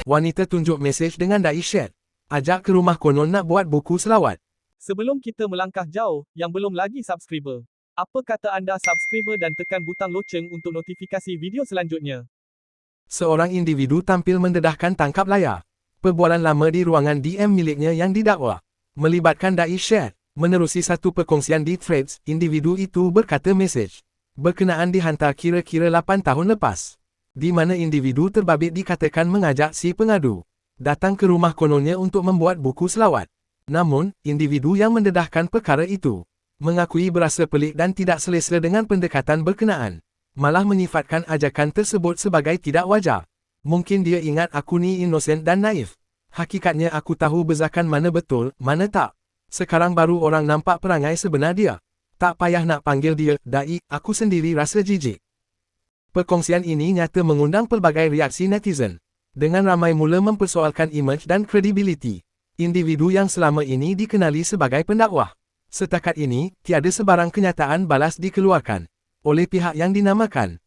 Wanita tunjuk mesej dengan dai chat. Ajak ke rumah konon nak buat buku selawat. Sebelum kita melangkah jauh, yang belum lagi subscriber, apa kata anda subscriber dan tekan butang loceng untuk notifikasi video selanjutnya? Seorang individu tampil mendedahkan tangkap layar. Perbualan lama di ruangan DM miliknya yang didakwa. Melibatkan dai chat. Menerusi satu perkongsian di Threads, individu itu berkata mesej berkenaan dihantar kira-kira 8 tahun lepas, di mana individu terbabit dikatakan mengajak si pengadu datang ke rumah kononnya untuk membuat buku selawat. Namun, individu yang mendedahkan perkara itu mengakui berasa pelik dan tidak selesa dengan pendekatan berkenaan, malah menyifatkan ajakan tersebut sebagai tidak wajar. Mungkin dia ingat aku ni inosen dan naif. Hakikatnya aku tahu bezakan mana betul, mana tak. Sekarang baru orang nampak perangai sebenar dia. Tak payah nak panggil dia dai, aku sendiri rasa jijik. Perkongsian ini nyata mengundang pelbagai reaksi netizen, dengan ramai mula mempersoalkan imej dan kredibiliti individu yang selama ini dikenali sebagai pendakwah. Setakat ini, tiada sebarang kenyataan balas dikeluarkan oleh pihak yang dinamakan